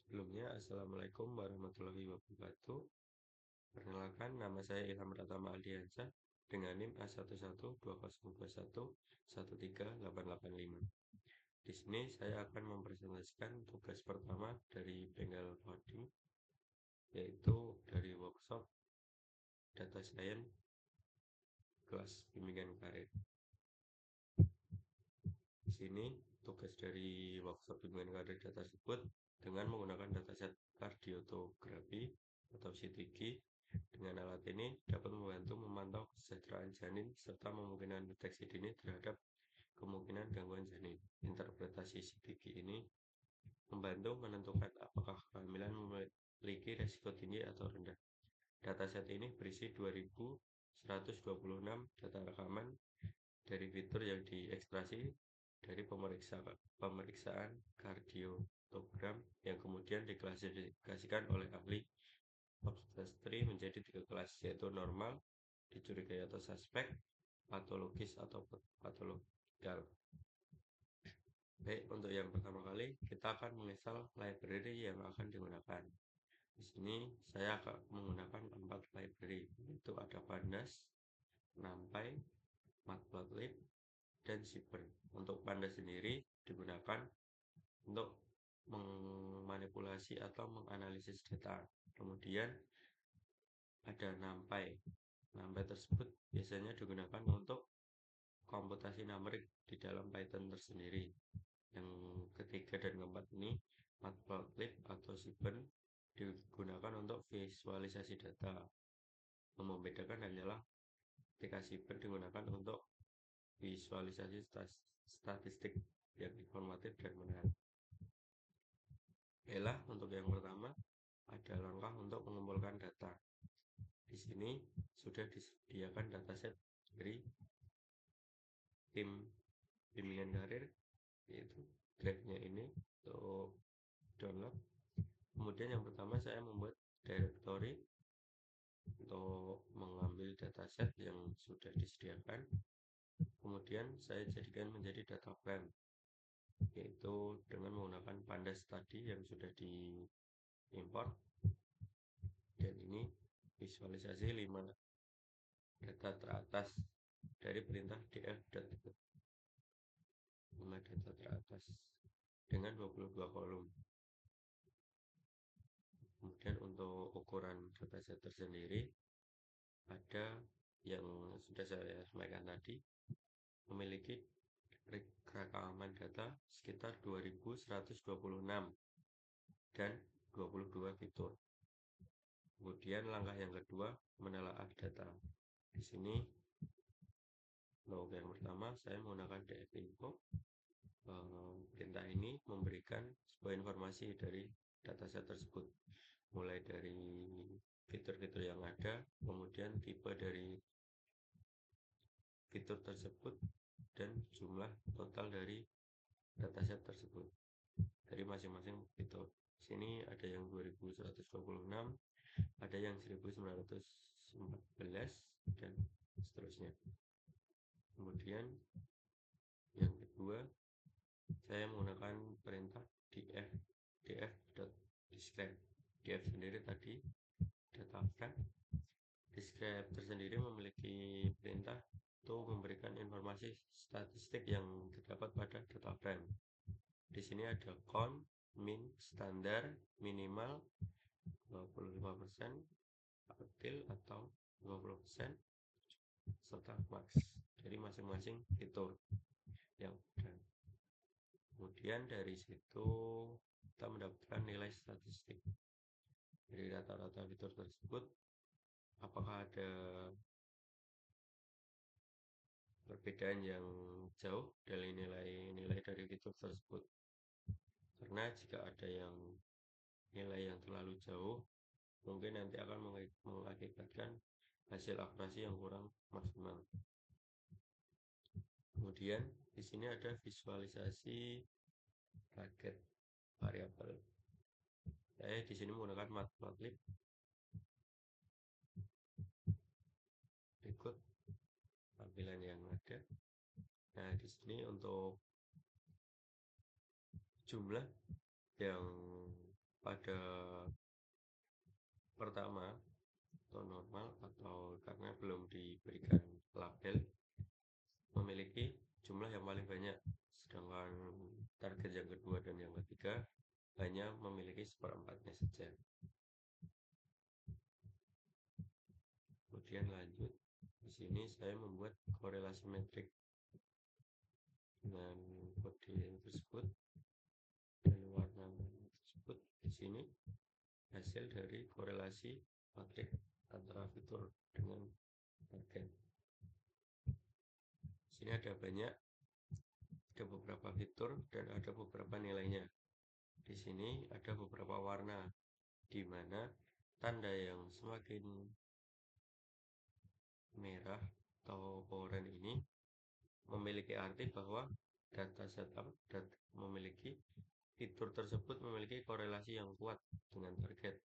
Sebelumnya, Assalamualaikum warahmatullahi wabarakatuh. Perkenalkan, nama saya Ilham Pratama Aldiansyah dengan NIM A112021138885. Di sini saya akan mempresentasikan tugas pertama dari Bengal Coding, yaitu dari workshop Data Science kelas bimbingan karir. Di sini tugas dari workshop bimbingan karir data tersebut dengan menggunakan dataset kardiotografi atau CTG. Dengan alat ini dapat membantu memantau kesejahteraan janin serta memungkinkan deteksi dini terhadap kemungkinan gangguan janin. Interpretasi CTG ini membantu menentukan apakah kehamilan memiliki resiko tinggi atau rendah. Dataset ini berisi 2126 data rekaman dari fitur yang diekstraksi dari pemeriksaan kardiotogram yang kemudian diklasifikasikan oleh ahli obstetri menjadi 3 kelas, yaitu normal, dicurigai atau suspek, patologis atau patologikal. Baik, untuk yang pertama kali kita akan menginstal library yang akan digunakan. Di sini saya akan menggunakan 4 library, yaitu ada Pandas, NumPy, Matplotlib, dan Zipper. Untuk Pandas sendiri digunakan untuk memanipulasi atau menganalisis data. Kemudian ada NumPy. NumPy tersebut biasanya digunakan untuk komputasi numerik di dalam Python tersendiri. Yang ketiga dan keempat ini Matplotlib atau Zipper digunakan untuk visualisasi data. Yang membedakan adalah ketika Zipper digunakan untuk visualisasi statistik yang informatif dan menarik. Baiklah, untuk yang pertama ada langkah untuk mengumpulkan data. Di sini sudah disediakan dataset dari tim bimbingan karir, yaitu drive-nya ini untuk download. Kemudian yang pertama saya membuat directory untuk mengambil dataset yang sudah disediakan. Kemudian saya jadikan menjadi data frame, yaitu dengan menggunakan Pandas tadi yang sudah diimport. Dan ini visualisasi 5 data teratas dari perintah df.get, 5 data teratas dengan 22 kolom. Kemudian untuk ukuran dataset tersendiri ada yang sudah saya sampaikan tadi, memiliki rekaman data sekitar 2126 dan 22 fitur. Kemudian langkah yang kedua menelaah data. Di sini untuk yang pertama saya menggunakan dfinfo. Perintah ini memberikan sebuah informasi dari dataset tersebut, mulai dari fitur-fitur yang ada, kemudian tipe dari fitur tersebut, dan jumlah total dari dataset tersebut dari masing-masing fitur. Di sini ada yang 2126, ada yang 1914, dan seterusnya. Kemudian yang kedua saya menggunakan perintah df.describe. Df sendiri tadi data frame. Describe tersendiri memiliki perintah untuk memberikan informasi statistik yang terdapat pada data frame. Di sini ada count, min, standar, minimal 25%, adil atau 50%, serta max dari masing-masing fitur yang ada. Kemudian dari situ kita mendapatkan nilai statistik dari rata-rata fitur tersebut. Apakah ada perbedaan yang jauh dari nilai dari fitur tersebut? Karena jika ada yang nilai yang terlalu jauh, mungkin nanti akan mengakibatkan hasil akurasi yang kurang maksimal. Kemudian di sini ada visualisasi target variabel. Saya di sini menggunakan Matplotlib. Berikut tampilan yang ada. Nah, di sini untuk jumlah yang pada pertama atau normal atau karena belum diberikan label memiliki jumlah yang paling banyak, sedangkan target yang kedua dan yang ketiga hanya memiliki seperempatnya saja. Kemudian lanjut, di sini saya membuat korelasi metrik dengan kode tersebut, dan warna tersebut di sini hasil dari korelasi matrik antara fitur dengan target. Di sini ada beberapa fitur dan ada beberapa nilainya. Di sini ada beberapa warna, di mana tanda yang semakin merah atau oranye ini memiliki arti bahwa data memiliki fitur tersebut memiliki korelasi yang kuat dengan target,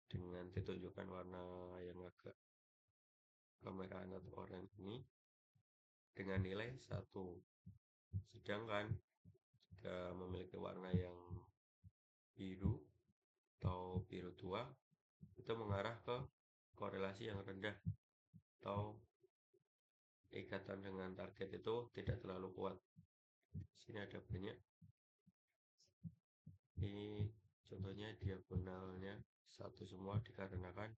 dengan ditunjukkan warna yang agak kemerahan atau oranye ini dengan nilai 1. Sedangkan jika memiliki warna yang biru atau biru tua, itu mengarah ke korelasi yang rendah atau ikatan dengan target itu tidak terlalu kuat. Di sini ada banyak. Ini contohnya diagonalnya 1 semua dikarenakan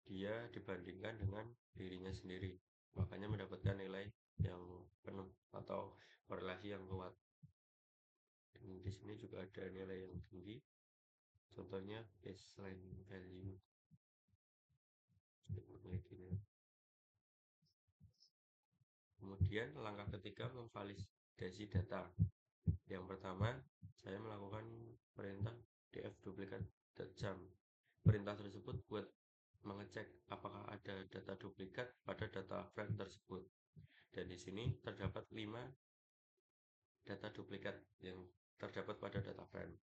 dia dibandingkan dengan dirinya sendiri, makanya mendapatkan nilai yang penuh atau korelasi yang kuat. Dan di sini juga ada nilai yang tinggi, contohnya baseline value memiliki nilai. Kemudian langkah ketiga, memvalidasi data. Yang pertama, saya melakukan perintah df duplikat jam. Perintah tersebut buat mengecek apakah ada data duplikat pada data frame tersebut. Dan di sini terdapat 5 data duplikat yang terdapat pada data frame.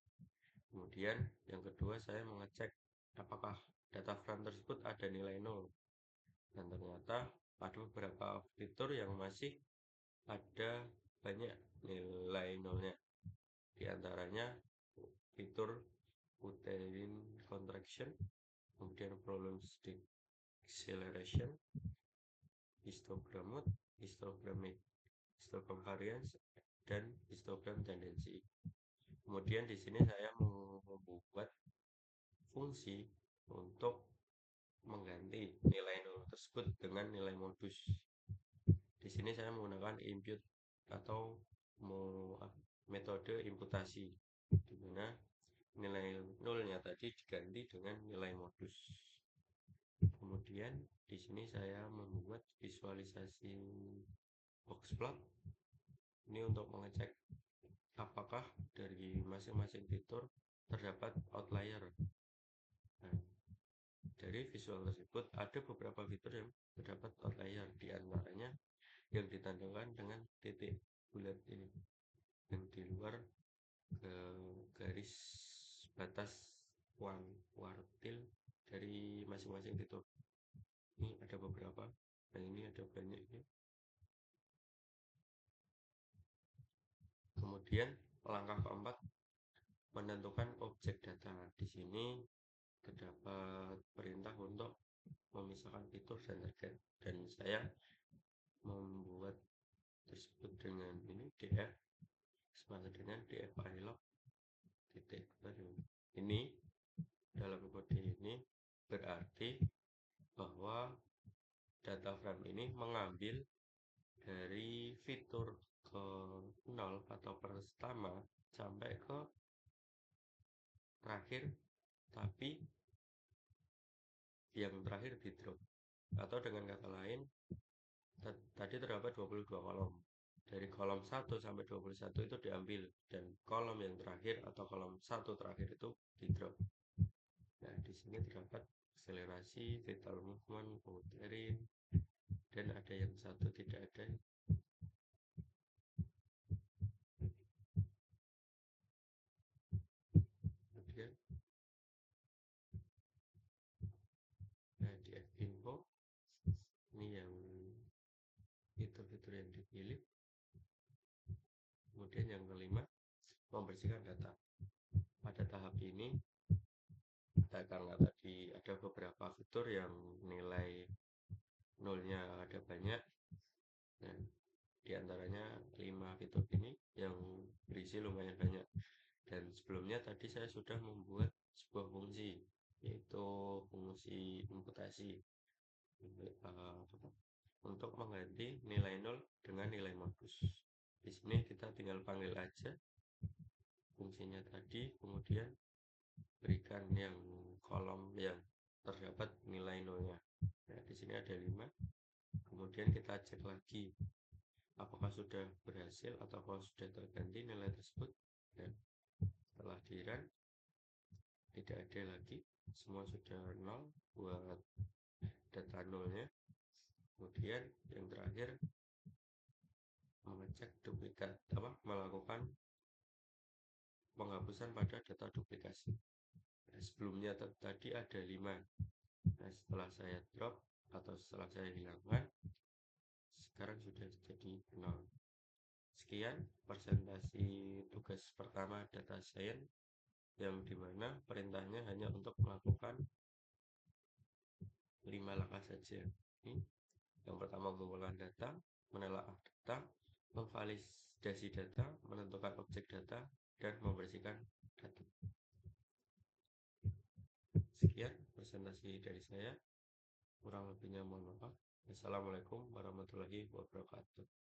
Kemudian yang kedua, saya mengecek apakah data frame tersebut ada nilai 0. Dan ternyata ada beberapa fitur yang masih ada banyak nilai nolnya. Di antaranya fitur uterine contraction, kemudian problem acceleration, histogram mode, histogram variance, dan histogram tendency. Kemudian di sini saya membuat fungsi untuk mengganti nilai nol tersebut dengan nilai modus. Di sini saya menggunakan impute atau metode imputasi, di mana nilai nolnya tadi diganti dengan nilai modus. Kemudian di sini saya membuat visualisasi boxplot. Ini untuk mengecek apakah dari masing-masing fitur terdapat outlier. Nah, dari visual tersebut ada beberapa fitur yang terdapat outlier, di antaranya yang ditandangkan dengan titik bulat ini yang di luar garis batas kuartil dari masing-masing fitur. Ini ada beberapa, dan ini ada banyak ini. Kemudian langkah keempat, menentukan objek data. Di sini terdapat perintah untuk memisahkan fitur dan target, dan saya membuat tersebut dengan ini df sama dengan df ilog titik baru. Ini dalam kode ini berarti bahwa data frame ini mengambil dari fitur ke 0 atau pertama sampai ke terakhir, tapi yang terakhir di drop. Atau dengan kata lain, tadi terdapat 22 kolom. Dari kolom 1 sampai 21 itu diambil, dan kolom yang terakhir atau kolom 1 terakhir itu di drop. Nah, di sini terdapat akselerasi, vital movement, uterine, dan ada yang satu tidak ada. Kemudian di info ini yang fitur-fitur yang dipilih. Kemudian yang kelima, membersihkan data. Pada tahap ini karena tadi ada beberapa fitur yang nilai nolnya ada banyak. Nah, diantaranya 5 fitur ini yang berisi lumayan banyak. Dan sebelumnya tadi saya sudah membuat sebuah fungsi, yaitu fungsi imputasi untuk mengganti nilai 0 dengan nilai modus. Di sini kita tinggal panggil aja fungsinya tadi, kemudian berikan yang kolom yang terdapat nilai nolnya. Nah, di sini ada 5. Kemudian kita cek lagi apakah sudah berhasil atau sudah terganti nilai tersebut. Dan setelah di run tidak ada lagi, semua sudah 0 buat data nolnya. Kemudian yang terakhir mengecek duplikat melakukan penghapusan pada data duplikasi. Nah, sebelumnya tadi ada 5. Nah, setelah saya drop atau setelah saya hilangkan, sekarang sudah jadi 0. Sekian presentasi tugas pertama data science, yang dimana perintahnya hanya untuk melakukan 5 langkah saja. Ini yang pertama, mengumpulkan data, menelaah data, memvalidasi data, menentukan objek data, dan membersihkan data. Sekian presentasi dari saya, kurang lebihnya mohon maaf. Assalamualaikum warahmatullahi wabarakatuh.